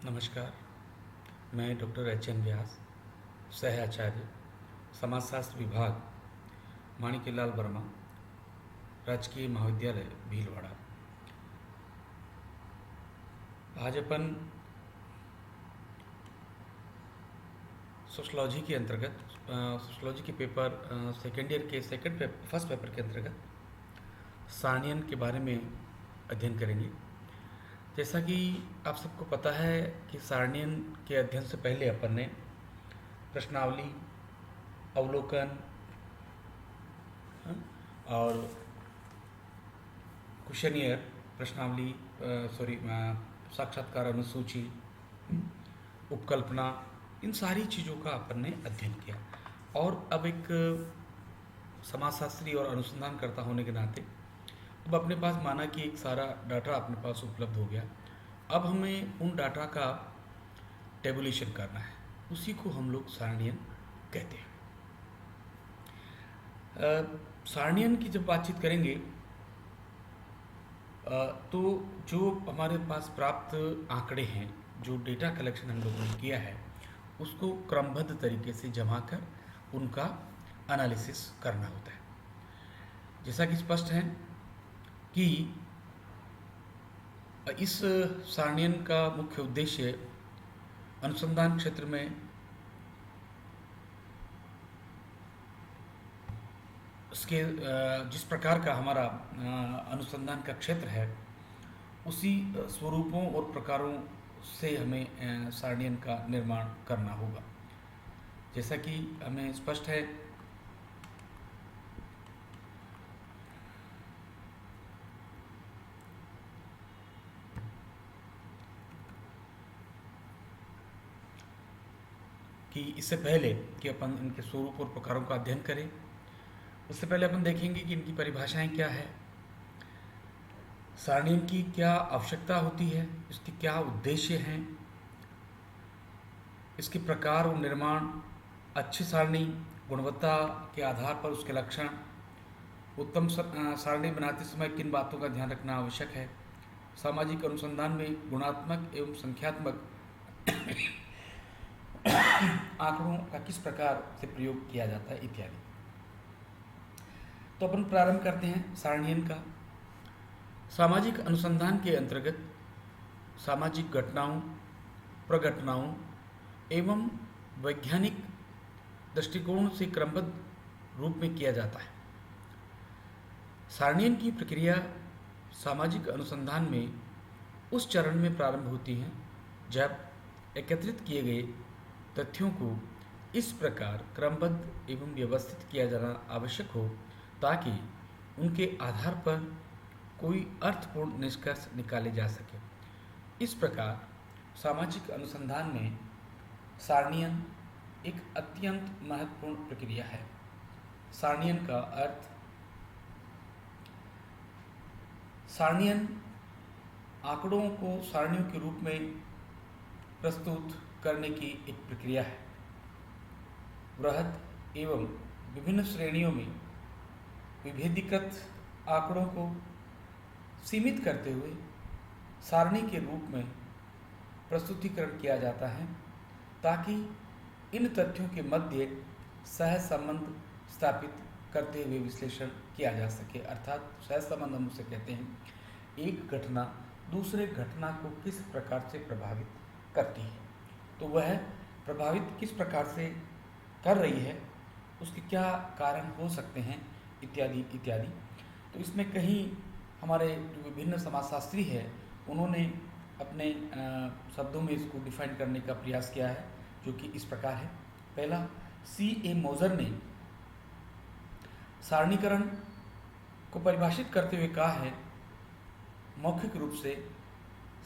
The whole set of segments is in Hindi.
नमस्कार। मैं डॉक्टर एच.एन. व्यास, सह आचार्य, समाजशास्त्र विभाग, माणिक्यलाल वर्मा, राजकीय महाविद्यालय भीलवाड़ा। आज अपन सोशलॉजी के अंतर्गत सोशलॉजी के पेपर सेकेंड ईयर के फर्स्ट पेपर के अंतर्गत सारणियन के बारे में अध्ययन करेंगे। जैसा कि आप सबको पता है कि सारणियन के अध्ययन से पहले अपन ने प्रश्नावली, अवलोकन और क्वेश्चनियर, प्रश्नावली साक्षात्कार अनुसूची, उपकल्पना, इन सारी चीज़ों का अपन ने अध्ययन किया। और अब एक समाजशास्त्री और अनुसंधानकर्ता होने के नाते अब अपने पास माना कि एक सारा डाटा अपने पास उपलब्ध हो गया। अब हमें उन डाटा का टेबुलेशन करना है, उसी को हम लोग सारणियन कहते हैं। सारणियन की जब बातचीत करेंगे तो जो हमारे पास प्राप्त आंकड़े हैं, जो डेटा कलेक्शन हम लोगों ने किया है, उसको क्रमबद्ध तरीके से जमा कर उनका एनालिसिस करना होता है। जैसा कि स्पष्ट है कि इस सारणियन का मुख्य उद्देश्य अनुसंधान क्षेत्र में उसके जिस प्रकार का हमारा अनुसंधान का क्षेत्र है, उसी स्वरूपों और प्रकारों से हमें सारणियन का निर्माण करना होगा। जैसा कि हमें स्पष्ट है कि इससे पहले कि अपन इनके स्वरूप और प्रकारों का अध्ययन करें, उससे पहले अपन देखेंगे कि इनकी परिभाषाएं क्या है, सारणियन की क्या आवश्यकता होती है, इसके क्या उद्देश्य हैं, इसके प्रकार और निर्माण, अच्छी सारणी, गुणवत्ता के आधार पर उसके लक्षण, उत्तम सारणी बनाते समय किन बातों का ध्यान रखना आवश्यक है, सामाजिक अनुसंधान में गुणात्मक एवं संख्यात्मक आंकड़ों का किस प्रकार से प्रयोग किया जाता है, इत्यादि। तो अपन प्रारंभ करते हैं सारणियन का। सामाजिक अनुसंधान के अंतर्गत सामाजिक घटनाओं, प्रघटनाओं एवं वैज्ञानिक दृष्टिकोण से क्रमबद्ध रूप में किया जाता है। सारणियन की प्रक्रिया सामाजिक अनुसंधान में उस चरण में प्रारंभ होती है जब एकत्रित किए गए तथ्यों को इस प्रकार क्रमबद्ध एवं व्यवस्थित किया जाना आवश्यक हो ताकि उनके आधार पर कोई अर्थपूर्ण निष्कर्ष निकाले जा सके। इस प्रकार सामाजिक अनुसंधान में सारणियन एक अत्यंत महत्वपूर्ण प्रक्रिया है। सारणियन का अर्थ, सारणियन आंकड़ों को सारणियों के रूप में प्रस्तुत करने की एक प्रक्रिया है। वृहद एवं विभिन्न श्रेणियों में विभेदीकृत आंकड़ों को सीमित करते हुए सारणी के रूप में प्रस्तुतिकरण किया जाता है ताकि इन तथ्यों के मध्य सह संबंध स्थापित करते हुए विश्लेषण किया जा सके। अर्थात सह संबंध हम उसे कहते हैं, एक घटना दूसरे घटना को किस प्रकार से प्रभावित करती है, तो वह प्रभावित किस प्रकार से कर रही है, उसके क्या कारण हो सकते हैं, इत्यादि इत्यादि। तो इसमें कहीं हमारे जो विभिन्न समाजशास्त्री हैं उन्होंने अपने शब्दों में इसको डिफाइन करने का प्रयास किया है, जो कि इस प्रकार है। पहला, C.A. मोजर ने सारणीकरण को परिभाषित करते हुए कहा है, मौखिक रूप से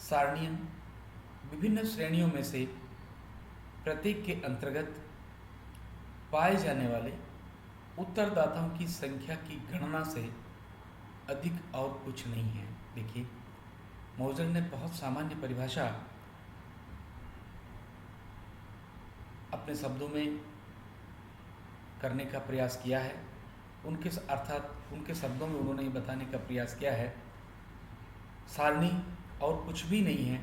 सारणियन विभिन्न श्रेणियों में से प्रत्येक के अंतर्गत पाए जाने वाले उत्तरदाताओं की संख्या की गणना से अधिक और कुछ नहीं है। देखिए, मोजर ने बहुत सामान्य परिभाषा अपने शब्दों में करने का प्रयास किया है। उनके शब्दों में उन्होंने बताने का प्रयास किया है, सारणी और कुछ भी नहीं है,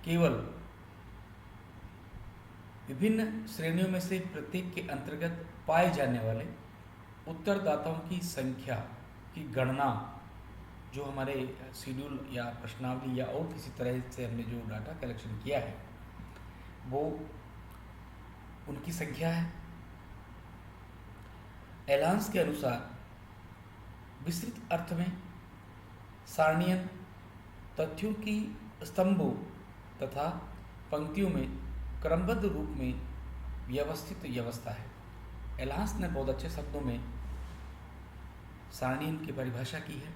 केवल विभिन्न श्रेणियों में से प्रत्येक के अंतर्गत पाए जाने वाले उत्तरदाताओं की संख्या की गणना, जो हमारे शेड्यूल या प्रश्नावली या और किसी तरह से हमने जो डाटा कलेक्शन किया है वो उनकी संख्या है। एलांस के अनुसार विस्तृत अर्थ में सारणियन तथ्यों की स्तंभों तथा पंक्तियों में क्रमबद्ध रूप में व्यवस्थित व्यवस्था है। एलांस ने बहुत अच्छे शब्दों में सारणियन की परिभाषा की है।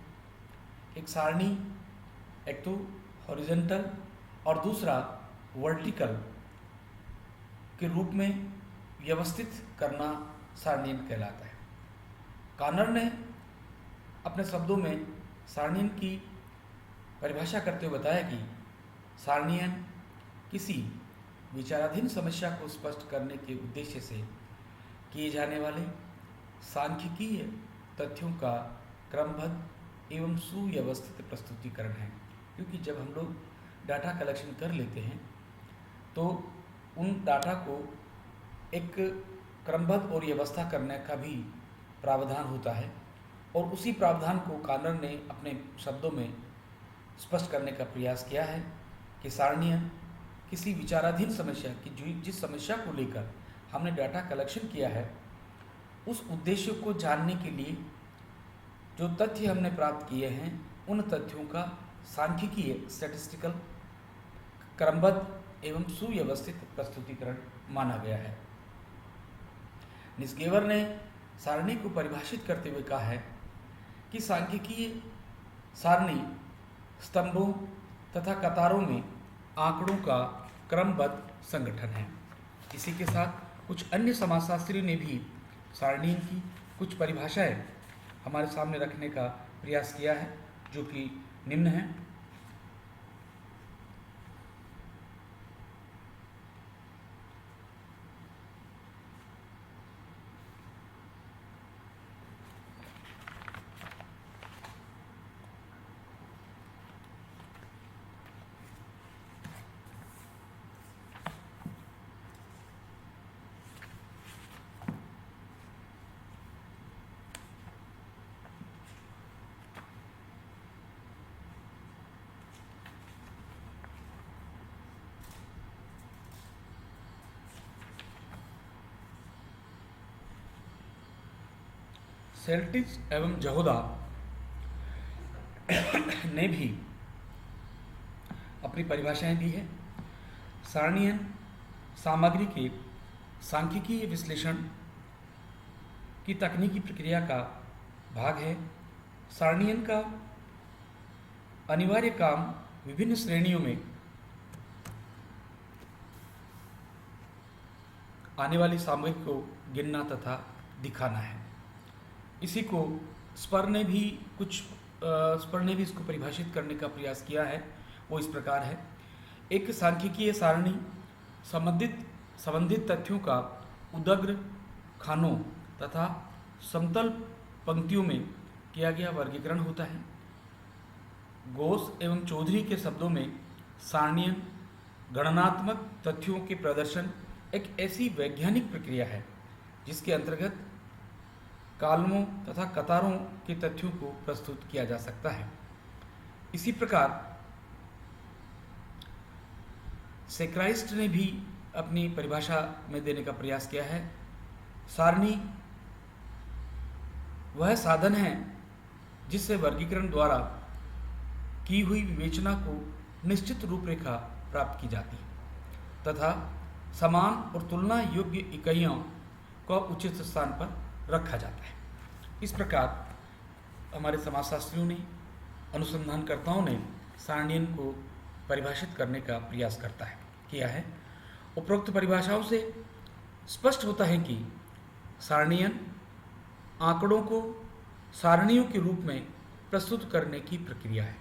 एक सारणी एक तो हॉरिजॉन्टल और दूसरा वर्टिकल के रूप में व्यवस्थित करना सारणियन कहलाता है। कानर ने अपने शब्दों में सारणियन की परिभाषा करते हुए बताया कि सारणियन किसी विचाराधीन समस्या को स्पष्ट करने के उद्देश्य से किए जाने वाले सांख्यिकीय तथ्यों का क्रमबद्ध एवं सुव्यवस्थित प्रस्तुतिकरण है। क्योंकि जब हम लोग डाटा कलेक्शन कर लेते हैं तो उन डाटा को एक क्रमबद्ध और व्यवस्था करने का भी प्रावधान होता है, और उसी प्रावधान को कानर ने अपने शब्दों में स्पष्ट करने का प्रयास किया है कि सारणियन किसी विचाराधीन समस्या की जिस समस्या को लेकर हमने डाटा कलेक्शन किया है उस उद्देश्य को जानने के लिए जो तथ्य हमने प्राप्त किए हैं उन तथ्यों का सांख्यिकीय स्टैटिस्टिकल क्रमबद्ध एवं सुव्यवस्थित प्रस्तुतिकरण माना गया है। निस्गेवर ने सारणी को परिभाषित करते हुए कहा है कि सांख्यिकीय सारणी स्तंभों तथा कतारों में आंकड़ों का क्रमबद्ध संगठन है। इसी के साथ कुछ अन्य समाजशास्त्रियों ने भी सारणी की कुछ परिभाषाएं हमारे सामने रखने का प्रयास किया है, जो कि निम्न है। सेल्टिज एवं जहोदा ने भी अपनी परिभाषाएं दी है। सारणियन सामग्री के सांख्यिकीय विश्लेषण की तकनीकी प्रक्रिया का भाग है। सारणियन का अनिवार्य काम विभिन्न श्रेणियों में आने वाली सामग्री को गिनना तथा दिखाना है। इसी को स्पर ने भी इसको परिभाषित करने का प्रयास किया है। वो इस प्रकार है: एक सांख्यिकीय सारणी संबंधित तथ्यों का उदग्र खानों तथा समतल पंक्तियों में किया गया वर्गीकरण होता है। घोष एवं चौधरी के शब्दों में सारणियन गणनात्मक तथ्यों के प्रदर्शन एक ऐसी वैज्ञानिक प्रक्रिया है जिसके अंतर्गत कालमों तथा कतारों के तथ्यों को प्रस्तुत किया जा सकता है। इसी प्रकार सेक्राइस्ट ने भी अपनी परिभाषा में देने का प्रयास किया है। सारणी वह साधन है जिससे वर्गीकरण द्वारा की हुई विवेचना को निश्चित रूपरेखा प्राप्त की जाती है तथा समान और तुलना योग्य इकाइयों को उचित स्थान पर रखा जाता है। इस प्रकार हमारे समाजशास्त्रियों ने, अनुसंधानकर्ताओं ने सारणियन को परिभाषित करने का प्रयास किया है। उपरोक्त परिभाषाओं से स्पष्ट होता है कि सारणियन आंकड़ों को सारणियों के रूप में प्रस्तुत करने की प्रक्रिया है।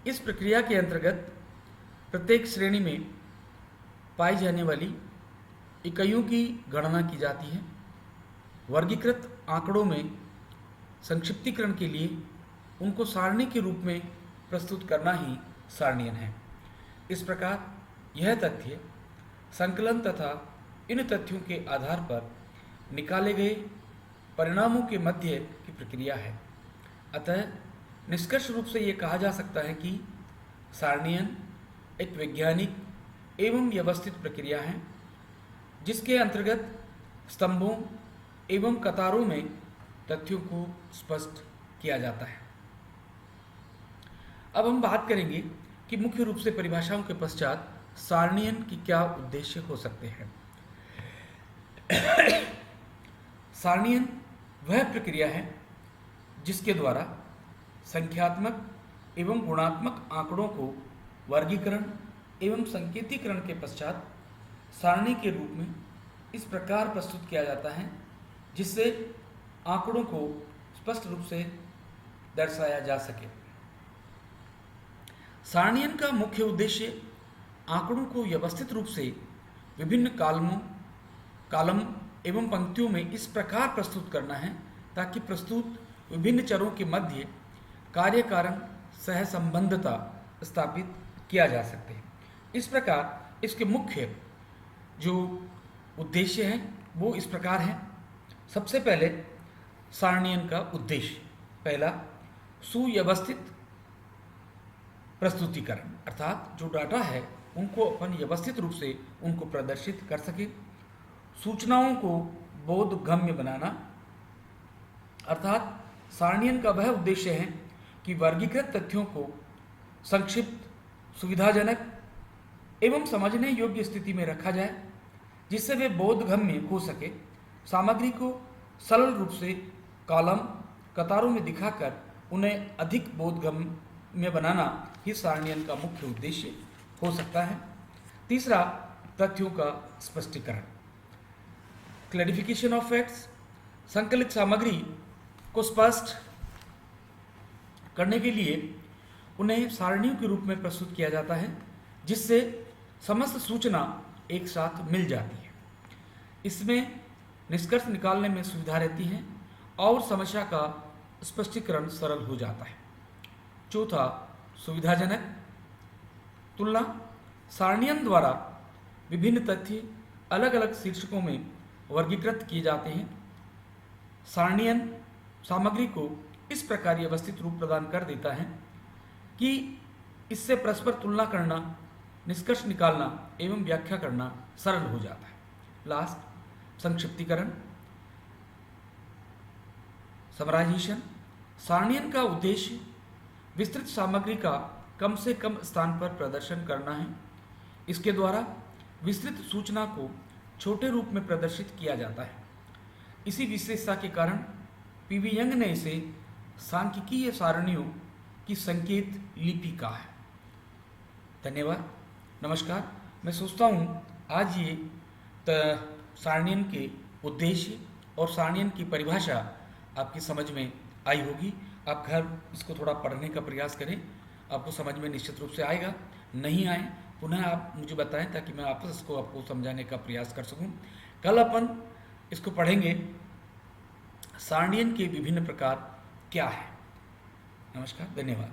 इस प्रक्रिया के अंतर्गत प्रत्येक श्रेणी में पाई जाने वाली इकाइयों की गणना की जाती है। वर्गीकृत आंकड़ों में संक्षिप्तीकरण के लिए उनको सारणी के रूप में प्रस्तुत करना ही सारणियन है। इस प्रकार यह तथ्य संकलन तथा इन तथ्यों के आधार पर निकाले गए परिणामों के मध्य की प्रक्रिया है। अतः निष्कर्ष रूप से ये कहा जा सकता है कि सारणीयन एक वैज्ञानिक एवं व्यवस्थित प्रक्रिया है, जिसके अंतर्गत स्तंभों एवं कतारों में तथ्यों को स्पष्ट किया जाता है। अब हम बात करेंगे कि मुख्य रूप से परिभाषाओं के पश्चात सारणीयन की क्या उद्देश्य हो सकते हैं। सारणीयन वह प्रक्रिया है जिसके द्वारा संख्यात्मक एवं गुणात्मक आंकड़ों को वर्गीकरण एवं संकेतीकरण के पश्चात सारणी के रूप में इस प्रकार प्रस्तुत किया जाता है जिससे आंकड़ों को स्पष्ट रूप से दर्शाया जा सके। सारणीयन का मुख्य उद्देश्य आंकड़ों को व्यवस्थित रूप से विभिन्न कॉलम एवं पंक्तियों में इस प्रकार प्रस्तुत करना है ताकि प्रस्तुत विभिन्न चरों के मध्य कार्य कारण सहसंबंधता स्थापित किया जा सके। इस प्रकार इसके मुख्य जो उद्देश्य हैं वो इस प्रकार हैं। सबसे पहले सारणीयन का उद्देश्य, पहला सुव्यवस्थित प्रस्तुतिकरण, अर्थात जो डाटा है उनको अपन व्यवस्थित रूप से उनको प्रदर्शित कर सके। सूचनाओं को बोधगम्य बनाना, अर्थात सारणीयन का वह उद्देश्य है कि वर्गीकृत तथ्यों को संक्षिप्त, सुविधाजनक एवं समझने योग्य स्थिति में रखा जाए जिससे वे बोधगम्य हो सके। सामग्री को सरल रूप से कॉलम कतारों में दिखाकर उन्हें अधिक बोधगम्य बनाना ही सारणीयन का मुख्य उद्देश्य हो सकता है। तीसरा, तथ्यों का स्पष्टीकरण, क्लैरिफिकेशन ऑफ फैक्ट्स। संकलित सामग्री को स्पष्ट करने के लिए उन्हें सारणियों के रूप में प्रस्तुत किया जाता है जिससे समस्त सूचना एक साथ मिल जाती है। इसमें निष्कर्ष निकालने में सुविधा रहती है और समस्या का स्पष्टीकरण सरल हो जाता है। चौथा, सुविधाजनक तुलना। सारणीयन द्वारा विभिन्न तथ्य अलग अलग शीर्षकों में वर्गीकृत किए जाते हैं। सारणीयन सामग्री को इस प्रकार व्यवस्थित रूप प्रदान कर देता है कि इससे परस्पर तुलना करना, निष्कर्ष निकालना एवं व्याख्या करना सरल हो जाता है। Last, संक्षिप्तीकरण, summarization. सारणीयन का उद्देश्य विस्तृत सामग्री का कम से कम स्थान पर प्रदर्शन करना है। इसके द्वारा विस्तृत सूचना को छोटे रूप में प्रदर्शित किया जाता है। इसी विशेषता के कारण पीवी यंग ने इसे सांख्यिकीय सारणियों की संकेत लिपि कहा है। धन्यवाद, नमस्कार। मैं सोचता हूँ आज ये सारणीयन के उद्देश्य और सारणीयन की परिभाषा आपकी समझ में आई होगी। आप घर इसको थोड़ा पढ़ने का प्रयास करें, आपको समझ में निश्चित रूप से आएगा। नहीं आए पुनः आप मुझे बताएं ताकि मैं वापस इसको आपको समझाने का प्रयास कर सकूं। कल अपन इसको पढ़ेंगे सारणीयन के विभिन्न प्रकार क्या है। नमस्कार, धन्यवाद।